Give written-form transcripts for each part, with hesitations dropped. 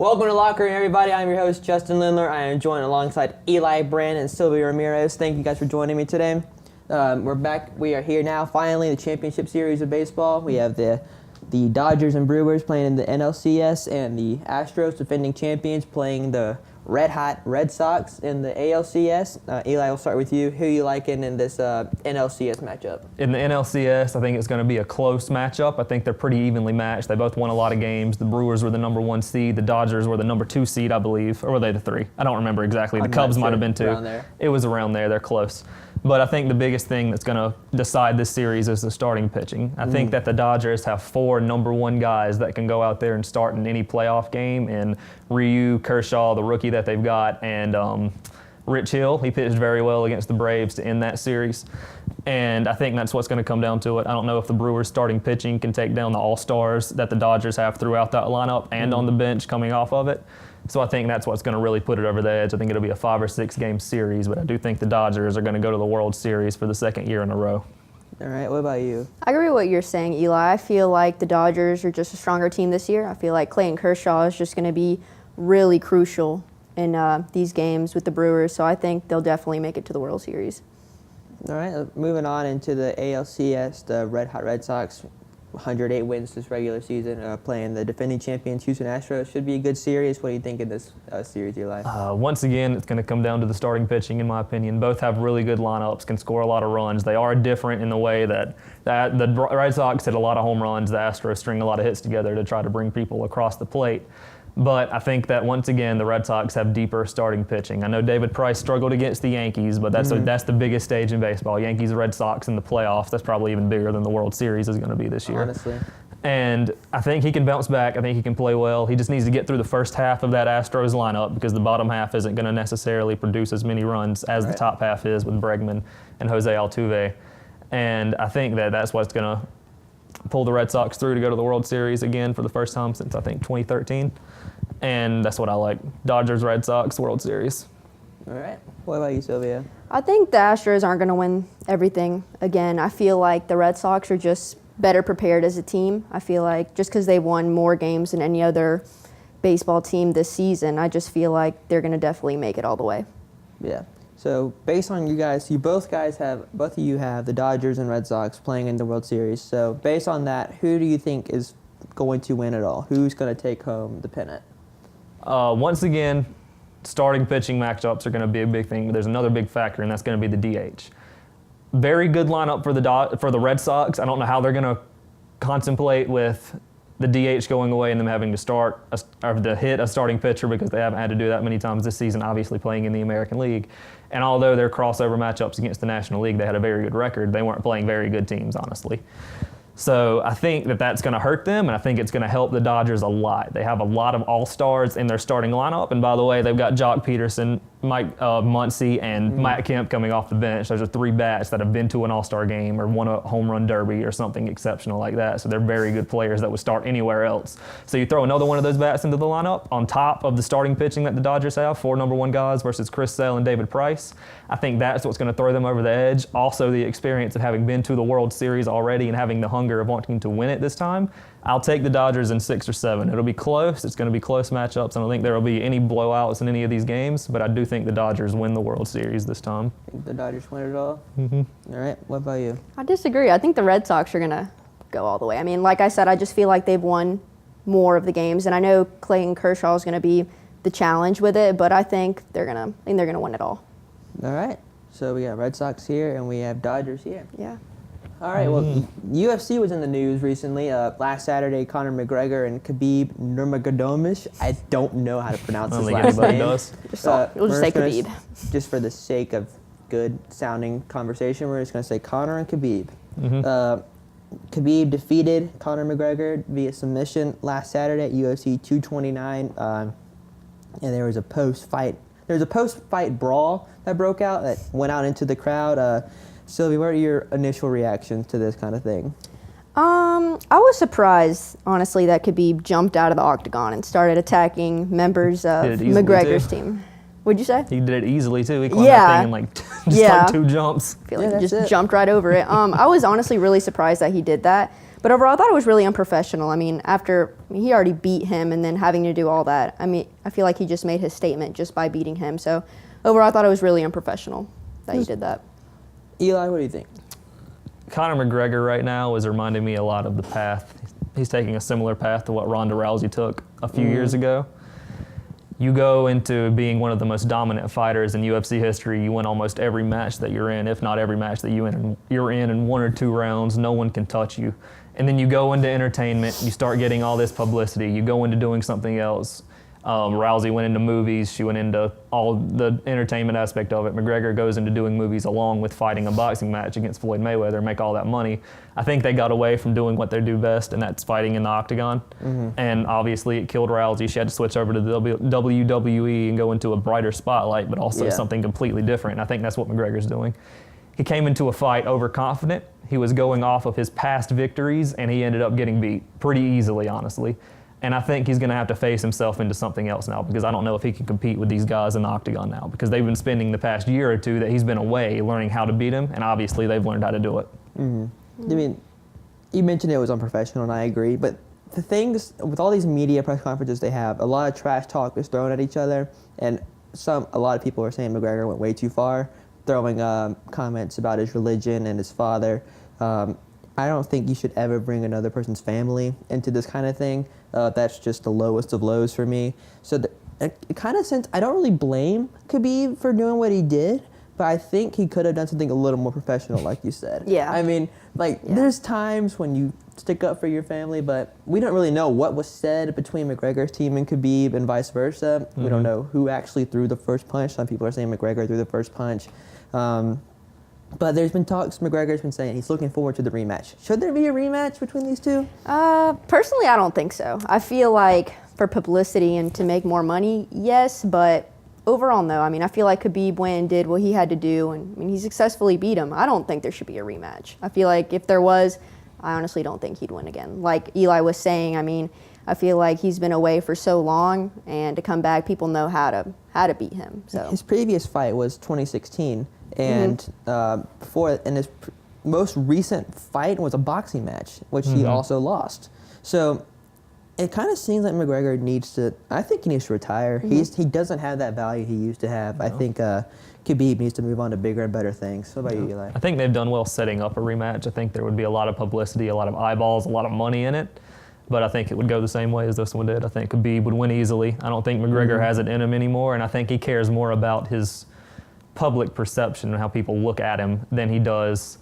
Welcome to Locker Room, everybody. I'm your host, Justin Lindler. I am joined alongside Eli Brand and Silvia Ramirez. Thank you guys for joining me today. We're back. We are here now, finally, the championship series of baseball. We have the Dodgers and Brewers playing in the NLCS, and the Astros, defending champions, playing the red-hot Red Sox in the ALCS. Eli, we'll start with you. Who are you liking in this NLCS matchup? In the NLCS, I think it's going to be a close matchup. I think they're pretty evenly matched. They both won a lot of games. The Brewers were the number 1 seed. The Dodgers were the number 2 seed, I believe. Or were they the 3? I don't remember exactly. The Cubs might have been 2. Around there. It was around there. They're close. But I think the biggest thing that's going to decide this series is the starting pitching. I think that the Dodgers have 4 number 1 guys that can go out there and start in any playoff game. And Ryu, Kershaw, the rookie that they've got, and Rich Hill. He pitched very well against the Braves to end that series. And I think that's what's going to come down to it. I don't know if the Brewers starting pitching can take down the all-stars that the Dodgers have throughout that lineup and on the bench coming off of it. So I think that's what's going to really put it over the edge. I think it'll be a 5 or 6 game series, but I do think the Dodgers are going to go to the World Series for the 2nd year in a row. All right, what about you? I agree with what you're saying, Eli. I feel like the Dodgers are just a stronger team this year. I feel like Clayton Kershaw is just going to be really crucial in these games with the Brewers, so I think they'll definitely make it to the World Series. All right, moving on into the ALCS, the Red Hot Red Sox, 108 wins this regular season, playing the defending champions, Houston Astros. Should be a good series. What do you think in this series, Eli? Once again, it's going to come down to the starting pitching, in my opinion. Both have really good lineups, can score a lot of runs. They are different in the way that the Red Sox hit a lot of home runs. The Astros string a lot of hits together to try to bring people across the plate. But I think that, once again, the Red Sox have deeper starting pitching. I know David Price struggled against the Yankees, but that's the biggest stage in baseball. Yankees, Red Sox in the playoffs, that's probably even bigger than the World Series is going to be this year. Honestly. And I think he can bounce back. I think he can play well. He just needs to get through the first half of that Astros lineup, because the bottom half isn't going to necessarily produce as many runs as the top half is with Bregman and Jose Altuve. And I think that that's what's going to pull the Red Sox through to go to the World Series again for the first time since, I think, 2013. And that's what I like. Dodgers, Red Sox, World Series. All right. What about you, Silvia? I think the Astros aren't going to win everything again. I feel like the Red Sox are just better prepared as a team. I feel like just because they won more games than any other baseball team this season, I just feel like they're going to definitely make it all the way. Yeah. So based on you guys, both of you have the Dodgers and Red Sox playing in the World Series. So based on that, who do you think is going to win it all? Who's going to take home the pennant? Once again, starting pitching matchups are going to be a big thing, but there's another big factor, and that's going to be the DH. Very good lineup for the Red Sox. I don't know how they're going to contemplate with the DH going away and them having to hit a starting pitcher, because they haven't had to do that many times this season, obviously playing in the American League. And although their crossover matchups against the National League, they had a very good record, they weren't playing very good teams, honestly. So I think that that's going to hurt them, and I think it's going to help the Dodgers a lot. They have a lot of all-stars in their starting lineup, and by the way, they've got Jock Peterson, Mike Muncy, and Matt Kemp coming off the bench. Those are 3 bats that have been to an all-star game or won a home run derby or something exceptional like that. So they're very good players that would start anywhere else. So you throw another one of those bats into the lineup on top of the starting pitching that the Dodgers have, 4 number 1 guys versus Chris Sale and David Price. I think that's what's going to throw them over the edge. Also, the experience of having been to the World Series already and having the hunger of wanting to win it this time. I'll take the Dodgers in 6 or 7. It'll be close. It's going to be close matchups. I don't think there will be any blowouts in any of these games, but I do think the Dodgers win the World Series this time. Think the Dodgers win it all? Mm-hmm. All right. What about you? I disagree. I think the Red Sox are going to go all the way. I mean, like I said, I just feel like they've won more of the games, and I know Clayton Kershaw is going to be the challenge with it, but I think they're going to win it all. All right. So we got Red Sox here, and we have Dodgers here. Yeah. All right, well, UFC was in the news recently. Last Saturday, Conor McGregor and Khabib Nurmagomedov. I don't know how to pronounce his last name. We'll just say Khabib. Just for the sake of good-sounding conversation, we're just going to say Conor and Khabib. Khabib defeated Conor McGregor via submission last Saturday at UFC 229, and there was a post-fight brawl that broke out that went out into the crowd. Silvia, what are your initial reactions to this kind of thing? I was surprised, honestly, that Khabib jumped out of the octagon and started attacking members of McGregor's team. What'd you say? He did it easily, too. He climbed that thing in like 2 jumps. I feel like he just jumped right over it. I was honestly really surprised that he did that. But overall, I thought it was really unprofessional. I mean, he already beat him and then having to do all that. I mean, I feel like he just made his statement just by beating him. So overall, I thought it was really unprofessional that he did that. Eli, what do you think? Conor McGregor right now is reminding me a lot of the path. He's taking a similar path to what Ronda Rousey took a few years ago. You go into being one of the most dominant fighters in UFC history. You win almost every match that you're in, if not every match that you're in 1 or 2 rounds. No one can touch you. And then you go into entertainment. You start getting all this publicity. You go into doing something else. Rousey went into movies. She went into all the entertainment aspect of it. McGregor goes into doing movies along with fighting a boxing match against Floyd Mayweather and make all that money. I think they got away from doing what they do best, and that's fighting in the octagon. And obviously it killed Rousey. She had to switch over to the WWE and go into a brighter spotlight, but also something completely different. And I think that's what McGregor's doing. He came into a fight overconfident. He was going off of his past victories, and he ended up getting beat pretty easily, honestly. And I think he's going to have to face himself into something else now, because I don't know if he can compete with these guys in the octagon now, because they've been spending the past year or two that he's been away learning how to beat him, and obviously they've learned how to do it. I mean, you mentioned it was unprofessional, and I agree, but the things, with all these media press conferences they have, a lot of trash talk is thrown at each other, and a lot of people are saying McGregor went way too far, throwing comments about his religion and his father. I don't think you should ever bring another person's family into this kind of thing. That's just the lowest of lows for me. So it kind of sense, I don't really blame Khabib for doing what he did, but I think he could have done something a little more professional, like you said. Yeah. I mean, there's times when you stick up for your family, but we don't really know what was said between McGregor's team and Khabib and vice versa. We don't know who actually threw the first punch. Some people are saying McGregor threw the first punch. But there's been talks, McGregor's been saying he's looking forward to the rematch. Should there be a rematch between these two? Personally, I don't think so. I feel like for publicity and to make more money, yes, but overall, no. I mean, I feel like Khabib went and did what he had to do, and I mean, he successfully beat him. I don't think there should be a rematch. I feel like if there was, I honestly don't think he'd win again. Like Eli was saying, I mean, I feel like he's been away for so long, and to come back, people know how to beat him. So his previous fight was 2016. And his most recent fight was a boxing match, which he also lost. So it kind of seems like McGregor I think he needs to retire. He doesn't have that value he used to have. No. I think Khabib needs to move on to bigger and better things. What about you, Eli? I think they've done well setting up a rematch. I think there would be a lot of publicity, a lot of eyeballs, a lot of money in it. But I think it would go the same way as this one did. I think Khabib would win easily. I don't think McGregor has it in him anymore, and I think he cares more about his public perception and how people look at him than he does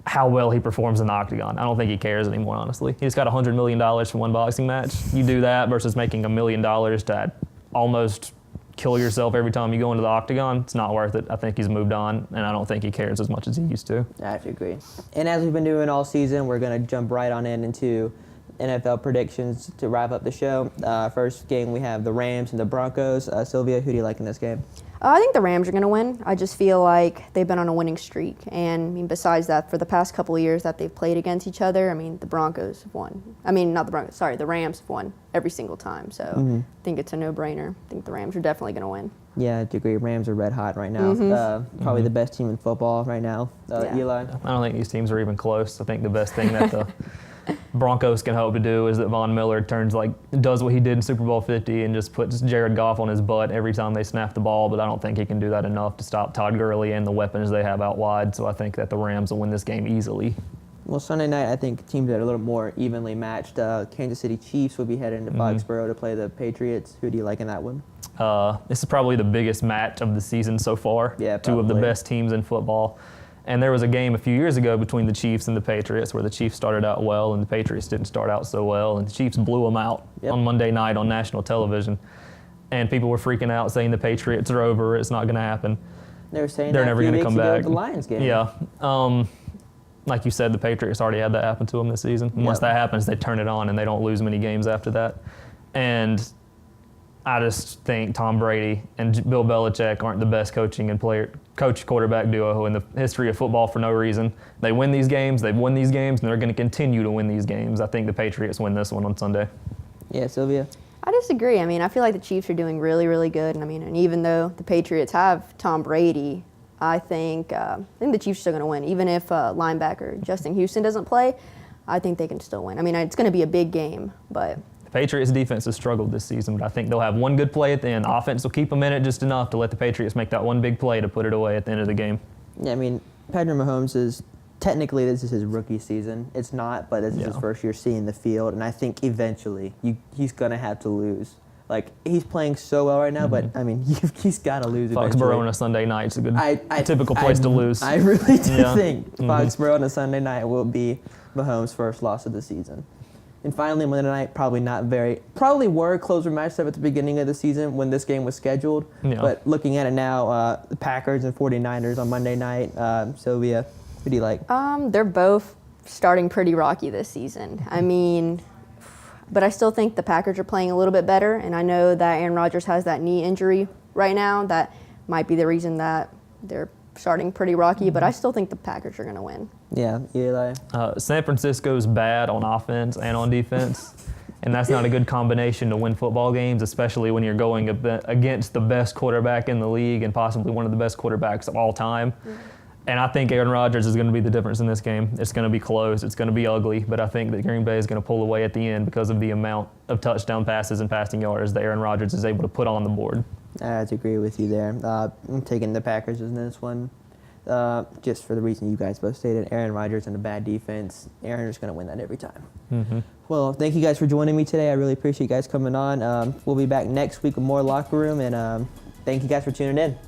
how well he performs in the octagon. I don't think he cares anymore, honestly. He just got $100 million for one boxing match. You do that versus making $1 million to almost kill yourself every time you go into the octagon. It's not worth it. I think he's moved on, and I don't think he cares as much as he used to. I have to agree. And as we've been doing all season, we're going to jump right on into NFL predictions to wrap up the show. First game, we have the Rams and the Broncos. Silvia, who do you like in this game? I think the Rams are going to win. I just feel like they've been on a winning streak. And I mean, besides that, for the past couple of years that they've played against each other, I mean, the Broncos have won. I mean, not the Broncos, sorry, the Rams have won every single time. So I think it's a no-brainer. I think the Rams are definitely going to win. Yeah, I agree. Rams are red hot right now. Probably the best team in football right now. Eli? I don't think these teams are even close. I think the best thing that the Broncos can hope to do is that Von Miller does what he did in Super Bowl 50 and just puts Jared Goff on his butt every time they snap the ball, but I don't think he can do that enough to stop Todd Gurley and the weapons they have out wide, so I think that the Rams will win this game easily. Well, Sunday night, I think teams that are a little more evenly matched. Kansas City Chiefs will be heading to Foxborough to play the Patriots. Who do you like in that one? This is probably the biggest match of the season so far. Yeah, Two of the best teams in football. And there was a game a few years ago between the Chiefs and the Patriots where the Chiefs started out well and the Patriots didn't start out so well. And the Chiefs blew them out on Monday night on national television. And people were freaking out saying the Patriots are over, it's not going to happen. They were saying they're never going to come back. The Lions game. Yeah. Like you said, the Patriots already had that happen to them this season. And once that happens, they turn it on and they don't lose many games after that. And I just think Tom Brady and Bill Belichick aren't the best coach-quarterback duo in the history of football for no reason. They win these games, they've won these games, and they're going to continue to win these games. I think the Patriots win this one on Sunday. Yeah, Silvia? I disagree. I mean, I feel like the Chiefs are doing really, really good. And I mean, and even though the Patriots have Tom Brady, I think the Chiefs are still going to win. Even if linebacker Justin Houston doesn't play, I think they can still win. I mean, it's going to be a big game, but The Patriots' defense has struggled this season, but I think they'll have one good play at the end. Offense will keep them in it just enough to let the Patriots make that one big play to put it away at the end of the game. Yeah, I mean, Patrick Mahomes is technically this is his rookie season. It's not, but this is his first year seeing the field, and I think eventually he's gonna have to lose. Like, he's playing so well right now, but I mean, he's got to lose eventually. Foxborough on a Sunday night is a good, typical place to lose. I really do think Foxborough on a Sunday night will be Mahomes' first loss of the season. And finally, Monday night, probably were a closer matchup at the beginning of the season when this game was scheduled. Yeah. But looking at it now, the Packers and 49ers on Monday night. Silvia, who do you like? they're both starting pretty rocky this season. I mean, but I still think the Packers are playing a little bit better, and I know that Aaron Rodgers has that knee injury right now. That might be the reason that they're starting pretty rocky, but I still think the Packers are going to win. Yeah, Eli. San Francisco's bad on offense and on defense, and that's not a good combination to win football games, especially when you're going against the best quarterback in the league and possibly one of the best quarterbacks of all time. And I think Aaron Rodgers is going to be the difference in this game. It's going to be close. It's going to be ugly, but I think that Green Bay is going to pull away at the end because of the amount of touchdown passes and passing yards that Aaron Rodgers is able to put on the board. I have to agree with you there. I'm taking the Packers in this one, just for the reason you guys both stated. Aaron Rodgers and a bad defense. Aaron is going to win that every time. Well, thank you guys for joining me today. I really appreciate you guys coming on. We'll be back next week with more Locker Room, and thank you guys for tuning in.